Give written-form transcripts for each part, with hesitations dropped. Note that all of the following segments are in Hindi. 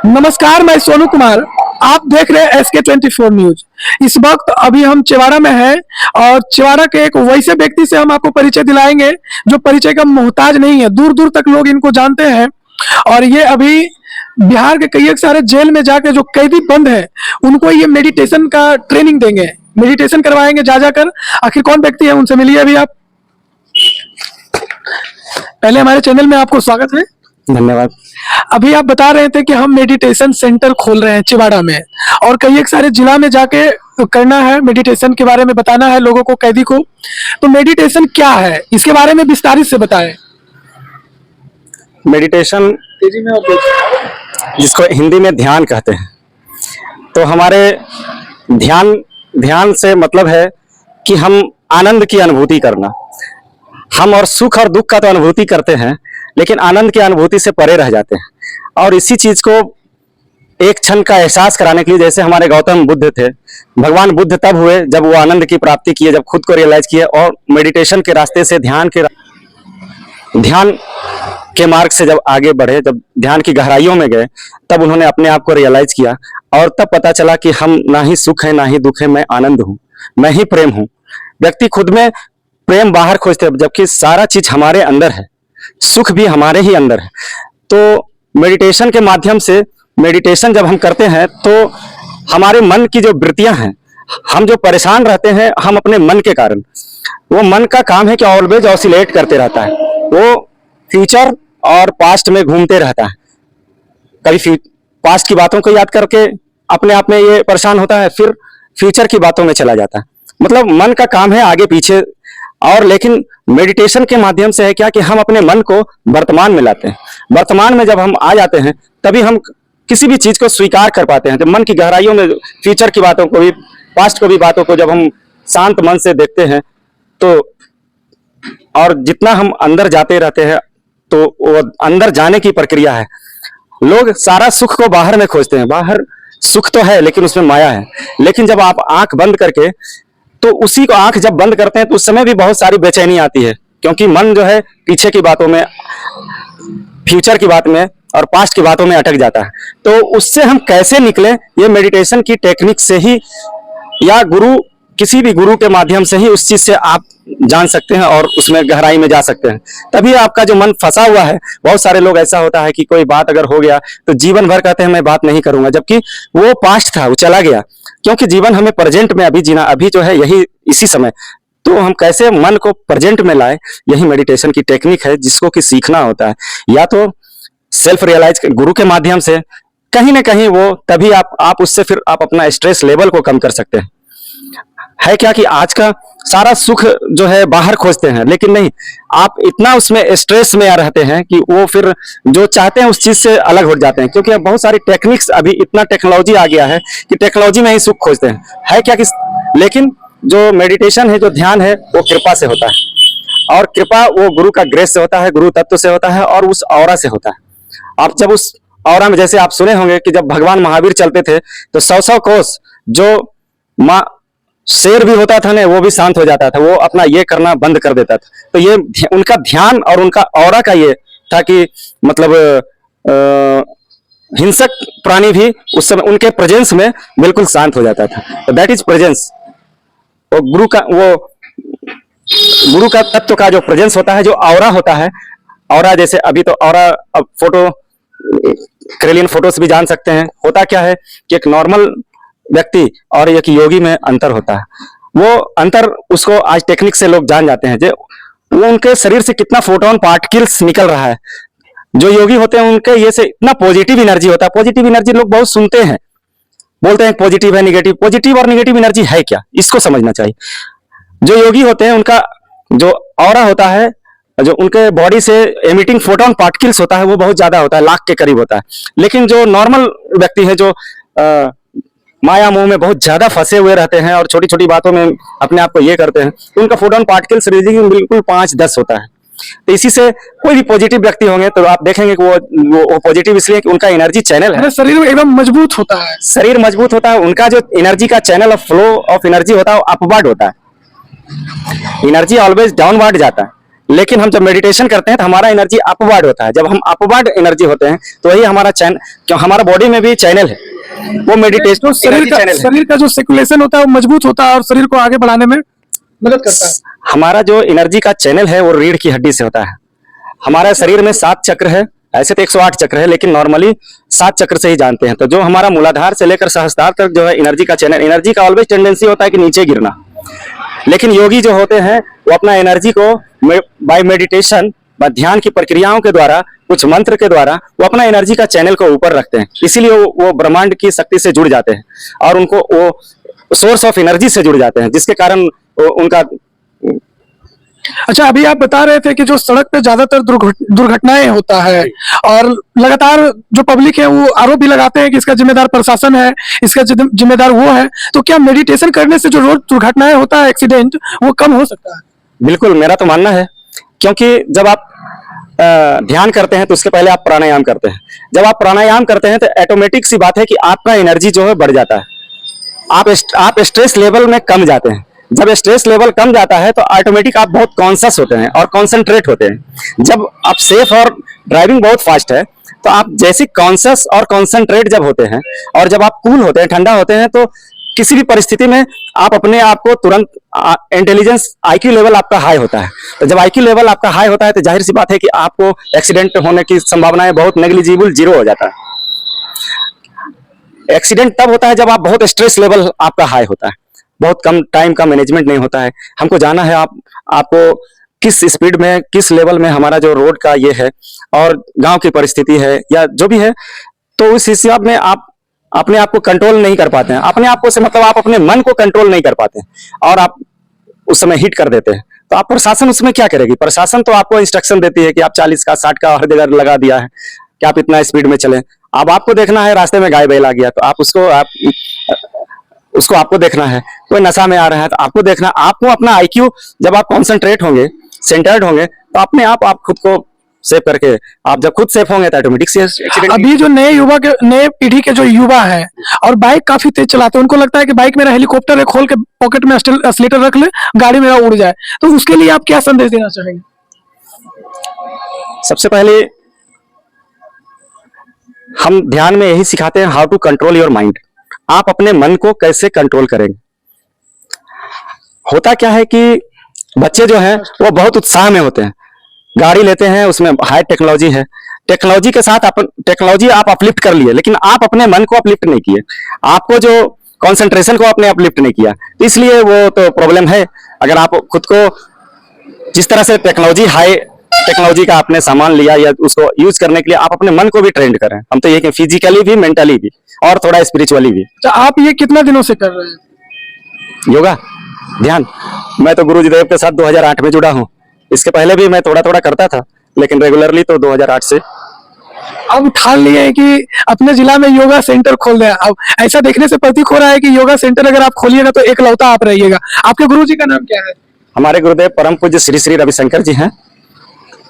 नमस्कार, मैं सोनू कुमार। आप देख रहे हैं SK24 न्यूज। इस वक्त अभी हम चिवाड़ा में हैं और चिवाड़ा के एक वैसे व्यक्ति से हम आपको परिचय दिलाएंगे जो परिचय का मोहताज नहीं है। दूर दूर तक लोग इनको जानते हैं और ये अभी बिहार के कई एक सारे जेल में जाके जो कैदी बंद है उनको ये मेडिटेशन का ट्रेनिंग देंगे, मेडिटेशन करवाएंगे जा जाकर। आखिर कौन व्यक्ति है, उनसे मिलिए अभी आप। पहले हमारे चैनल में आपको स्वागत है। धन्यवाद। अभी आप बता रहे थे कि हम मेडिटेशन सेंटर खोल रहे हैं चिवाड़ा में और कई एक सारे जिला में जाके करना है, मेडिटेशन के बारे में बताना है लोगों को, कैदी को। तो मेडिटेशन क्या है, इसके बारे में विस्तारित से बताएं। मेडिटेशन जिसको हिंदी में ध्यान कहते हैं, तो हमारे ध्यान से मतलब है कि हम आनंद की अनुभूति करना। हम और सुख और दुख का तो अनुभूति करते हैं लेकिन आनंद की अनुभूति से परे रह जाते हैं। और इसी चीज को एक क्षण का एहसास कराने के लिए, जैसे हमारे गौतम बुद्ध थे, भगवान बुद्ध तब हुए जब वो आनंद की प्राप्ति किए, जब खुद को रियलाइज किए और मेडिटेशन के रास्ते से ध्यान के मार्ग से जब आगे बढ़े, जब ध्यान की गहराइयों में गए, तब उन्होंने अपने आप को रियलाइज किया और तब पता चला कि हम ना ही सुख है ना ही दुख है, मैं आनंद हूं, मैं ही प्रेम हूं। व्यक्ति खुद में प्रेम बाहर खोजते हैं जबकि सारा चीज हमारे अंदर है, सुख भी हमारे ही अंदर है। तो मेडिटेशन के माध्यम से, मेडिटेशन जब हम करते हैं तो हमारे मन की जो वृत्तियां हैं, हम जो परेशान रहते हैं हम अपने मन के कारण, वो मन का काम है कि ऑलवेज ऑसिलेट करते रहता है। वो फ्यूचर और पास्ट में घूमते रहता है। कभी पास्ट की बातों को याद करके अपने आप में ये परेशान होता है, फिर फ्यूचर की बातों में चला जाता है। मतलब मन का काम है आगे पीछे। और लेकिन मेडिटेशन के माध्यम से है क्या कि हम अपने मन को वर्तमान में लाते हैं। वर्तमान में जब हम आ जाते हैं तभी हम किसी भी चीज को स्वीकार कर पाते हैं। जब मन की गहराइयों में फ्यूचर की बातों को भी, पास्ट को भी, बातों को जब हम शांत मन से देखते हैं तो, और जितना हम अंदर जाते रहते हैं तो वो अंदर जाने की प्रक्रिया है। लोग सारा सुख को बाहर में खोजते हैं। बाहर सुख तो है लेकिन उसमें माया है। लेकिन जब आप आंख बंद करके, तो उसी को आंख जब बंद करते हैं तो उस समय भी बहुत सारी बेचैनी आती है, क्योंकि मन जो है पीछे की बातों में, फ्यूचर की बात में और पास्ट की बातों में अटक जाता है। तो उससे हम कैसे निकलें, ये मेडिटेशन की टेक्निक से ही या किसी भी गुरु के माध्यम से ही उस चीज से आप जान सकते हैं और उसमें गहराई में जा सकते हैं। तभी आपका जो मन फंसा हुआ है, बहुत सारे लोग ऐसा होता है कि कोई बात अगर हो गया तो जीवन भर कहते हैं मैं बात नहीं करूंगा, जबकि वो पास्ट था, वो चला गया। क्योंकि जीवन हमें प्रेजेंट में अभी जीना, अभी जो है यही इसी समय। तो हम कैसे मन को प्रेजेंट में लाए, यही मेडिटेशन की टेक्निक है जिसको कि सीखना होता है। या तो सेल्फ रियलाइज गुरु के माध्यम से, कहीं ना कहीं वो, तभी आप उससे फिर आप अपना स्ट्रेस लेवल को कम कर सकते हैं। है क्या कि आज का सारा सुख जो है बाहर खोजते हैं, लेकिन नहीं, आप इतना उसमें स्ट्रेस में रहते हैं कि वो फिर जो चाहते हैं उस चीज से अलग हो जाते हैं। क्योंकि बहुत सारी टेक्निक्स, अभी इतना टेक्नोलॉजी आ गया है कि टेक्नोलॉजी में ही सुख खोजते हैं। है क्या कि लेकिन जो मेडिटेशन है, जो ध्यान है, वो कृपा से होता है। और कृपा वो गुरु का ग्रेस से होता है, गुरु तत्व से होता है और उस ऑरा से होता है। आप जब उस ऑरा में, जैसे आप सुने होंगे कि जब भगवान महावीर चलते थे तो 100 कोस जो शेर भी होता था ना, वो भी शांत हो जाता था, वो अपना ये करना बंद कर देता था। तो ये उनका ध्यान और उनका ऑरा का ये था कि मतलब हिंसक प्राणी भी उस समय उनके प्रेजेंस में बिल्कुल शांत हो जाता था। तो दैट इज प्रेजेंस। वो गुरु का तत्व का जो प्रेजेंस होता है, जो ऑरा होता है। ऑरा जैसे अभी तो ऑरा, अब फोटो, क्रेलियन फोटोस भी जान सकते हैं। होता क्या है कि एक नॉर्मल व्यक्ति और एक योगी में अंतर होता है। वो अंतर उसको आज टेक्निक से लोग जान जाते हैं, जो वो उनके शरीर से कितना फोटोन पार्टिकल्स निकल रहा है। जो योगी होते हैं उनके ये से इतना पॉजिटिव एनर्जी होता है। पॉजिटिव एनर्जी लोग बहुत सुनते हैं, बोलते हैं पॉजिटिव है, निगेटिव। पॉजिटिव और निगेटिव एनर्जी है क्या, इसको समझना चाहिए। जो योगी होते हैं उनका जो ऑरा होता है, जो उनके बॉडी से एमिटिंग फोटोन पार्टिकल्स होता है, वो बहुत ज्यादा होता है, लाख के करीब होता है। लेकिन जो नॉर्मल व्यक्ति है, जो माया मोह में बहुत ज्यादा फंसे हुए रहते हैं और छोटी छोटी बातों में अपने आप को ये करते हैं, तो उनका फोटोन पार्टिकल्स रिलीजिंग बिल्कुल 5-10 होता है। तो इसी से कोई भी पॉजिटिव व्यक्ति होंगे तो आप देखेंगे कि वो पॉजिटिव इसलिए कि उनका एनर्जी चैनल है, शरीर एकदम मजबूत होता है, शरीर मजबूत होता है। उनका जो एनर्जी का channel of flow of energy होता है वो अपवर्ड होता है। एनर्जी ऑलवेज डाउनवर्ड जाता है, लेकिन हम जब मेडिटेशन करते हैं तो हमारा एनर्जी अपवर्ड होता है। जब हम अपवर्ड एनर्जी होते हैं तो वही हमारा चैनल, क्यों हमारा बॉडी में भी चैनल है, वो मेडिटेशन तो शरीर का जो सर्कुलेशन होता है वो मजबूत होता है और शरीर को आगे बढ़ाने में मदद करता है। हमारा जो एनर्जी का चैनल है वो रीढ़ की हड्डी से होता है। हमारे शरीर में 7 चक्र है, ऐसे तो 108 चक्र है, लेकिन नॉर्मली 7 चक्र से ही जानते हैं। तो जो हमारा मूलाधार से लेकर सहस्त्रार तक जो है एनर्जी का चैनल, एनर्जी का ऑलवेज टेंडेंसी होता है कि नीचे गिरना, लेकिन योगी जो होते हैं वो अपना एनर्जी को बाय मेडिटेशन, ध्यान की प्रक्रियाओं के द्वारा, कुछ मंत्र के द्वारा वो अपना एनर्जी का चैनल को ऊपर रखते हैं। इसीलिए वो ब्रह्मांड की शक्ति से जुड़ जाते हैं और उनको वो सोर्स ऑफ एनर्जी से जुड़ जाते हैं, जिसके कारण उनका। अच्छा, अभी आप बता रहे थे कि जो सड़क पे ज्यादातर दुर्घटनाएं होता है और लगातार जो पब्लिक है वो आरोप भी लगाते हैं कि इसका जिम्मेदार प्रशासन है, इसका जिम्मेदार वो है, तो क्या मेडिटेशन करने से जो रोज दुर्घटनाएं होता है, एक्सीडेंट, वो कम हो सकता है? बिल्कुल, मेरा तो मानना है, क्योंकि जब आप ध्यान करते हैं तो उसके पहले आप प्राणायाम करते हैं। जब आप प्राणायाम करते हैं तो ऑटोमेटिक सी बात है कि आपका एनर्जी जो है बढ़ जाता है, आप स्ट्रेस लेवल में कम जाते हैं। जब स्ट्रेस लेवल कम जाता है तो ऑटोमेटिक आप बहुत कॉन्शियस होते हैं और कॉन्सेंट्रेट होते हैं। जब आप सेफ और ड्राइविंग बहुत फास्ट है तो आप जैसे कॉन्शियस और कॉन्सेंट्रेट जब होते हैं और जब आप कूल होते हैं, ठंडा होते हैं, तो किसी भी परिस्थिति में आप अपने आप को तुरंत, इंटेलिजेंस आईक्यू लेवल आपका हाई होता है। तो जब आईक्यू लेवल आपका हाई होता है तो जाहिर सी बात है कि आपको एक्सीडेंट होने की संभावनाएं बहुत नेग्लिजिबल, जीरो हो जाता है। एक्सीडेंट तब होता है जब आप बहुत स्ट्रेस लेवल आपका हाई होता है, बहुत कम टाइम का मैनेजमेंट नहीं होता है। हमको जाना है आपको किस स्पीड में, किस लेवल में हमारा जो रोड का ये है और गांव की परिस्थिति है या जो भी है, तो उस हिसाब में आप अपने आप को कंट्रोल नहीं कर पाते हैं। अपने आप को से मतलब आप अपने मन को कंट्रोल नहीं कर पाते हैं और आप उस समय हिट कर देते हैं। तो आप प्रशासन उसमें क्या करेगी? प्रशासन तो आपको इंस्ट्रक्शन देती है कि आप 40 का 60 का हर जगह लगा दिया है कि आप इतना स्पीड में चलें। अब आपको देखना है रास्ते में गाय बैल आ गया तो आप उसको आपको देखना है, कोई नशा में आ रहा है तो आपको देखना, आपको अपना आईक्यू, जब आप कॉन्सेंट्रेट होंगे, सेंटर्ड होंगे, तो अपने आप खुद को सेव करके, आप जब खुद सेफ होंगे तो ऑटोमेटिक से एक्सीडेंट। अभी जो नए पीढ़ी के जो युवा है और बाइक काफी तेज चलाते हैं, उनको लगता है कि बाइक मेरा हेलीकॉप्टर है, खोल के पॉकेट में एक्सीलेटर रख ले, गाड़ी मेरा उड़ जाए, तो उसके लिए आप क्या संदेश देना चाहेंगे? सबसे पहले हम ध्यान में यही सिखाते हैं, how to control your mind. आप अपने मन को कैसे कंट्रोल करेंगे। होता क्या है कि बच्चे जो हैं वो बहुत उत्साह में होते हैं, गाड़ी लेते हैं, उसमें हाई टेक्नोलॉजी है, टेक्नोलॉजी के साथ टेक्नोलॉजी आप अपलिफ्ट कर लिए, लेकिन आप अपने मन को अपलिफ्ट नहीं किए, आपको जो कंसंट्रेशन को आपने अपलिफ्ट नहीं किया, इसलिए वो तो प्रॉब्लम है। अगर आप खुद को जिस तरह से हाई टेक्नोलॉजी का आपने सामान लिया या उसको यूज करने के लिए आप अपने मन को भी ट्रेंड करें। हम तो ये कि फिजिकली भी, मेंटली भी और थोड़ा स्पिरिचुअली भी। तो आप ये कितना दिनों से कर रहे हैं योगा, ध्यान? मैं तो गुरुदेव के साथ 2008 में जुड़ा हूँ। इसके पहले भी मैं थोड़ा थोड़ा करता था, लेकिन रेगुलरली तो 2008 से। अब ठान लिए हैं कि अपने जिला में योगा सेंटर खोल दें। अब ऐसा देखने से प्रतीक हो रहा है कि योगा सेंटर अगर आप खोलिएगा तो एकलौता आप रहिएगा। आपके गुरु जी का नाम क्या है? हमारे गुरुदेव परम पूज्य श्री श्री रविशंकर जी हैं,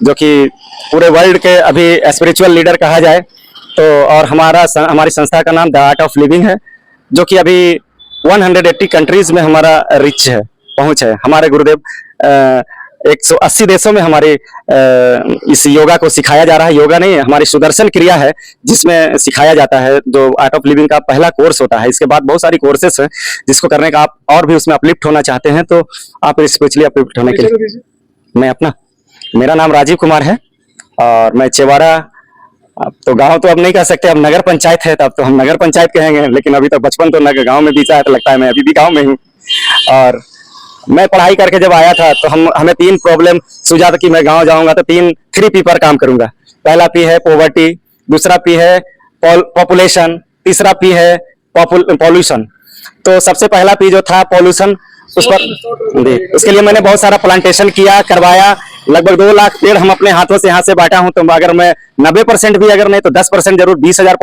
जो कि पूरे वर्ल्ड के अभी स्पिरिचुअल लीडर कहा जाए तो। और हमारी संस्था का नाम द आर्ट ऑफ लिविंग है, जो कि अभी 180 कंट्रीज में हमारा रिच है, पहुंच है। हमारे गुरुदेव 180 देशों में हमारे इस योगा को सिखाया जा रहा है। योगा नहीं, हमारी सुदर्शन क्रिया है जिसमें सिखाया जाता है, जो आर्ट ऑफ लिविंग का पहला कोर्स होता है। इसके बाद बहुत सारी कोर्सेस हैं जिसको करने का आप और भी उसमें अपलिफ्ट होना चाहते हैं तो आप स्पिरिचुअली अपलिफ्ट होने के लिए। मेरा नाम राजीव कुमार है और मैं चेवाड़ा, अब तो गांव तो अब नहीं कह सकते, अब नगर पंचायत है, तब तो हम नगर पंचायत कहेंगे, लेकिन अभी तक बचपन तो नगर गांव में बीता है, तो लगता है मैं अभी भी गांव में हूँ। और मैं पढ़ाई करके जब आया था तो हमें 3 प्रॉब्लम सूझा था कि मैं गांव जाऊंगा तो 3 पी पर काम करूंगा। पहला पी है पॉवर्टी, दूसरा पी है पॉपुलेशन, तीसरा पी है पॉल्यूशन। तो सबसे पहला पी जो था पॉल्यूशन, उस पर उसके लिए मैंने बहुत सारा प्लांटेशन किया, करवाया। लगभग 2 लाख पेड़ हम अपने हाथों से यहाँ से बांटा हूं। तो अगर मैं 90% भी अगर नहीं तो 10% जरूर 20,000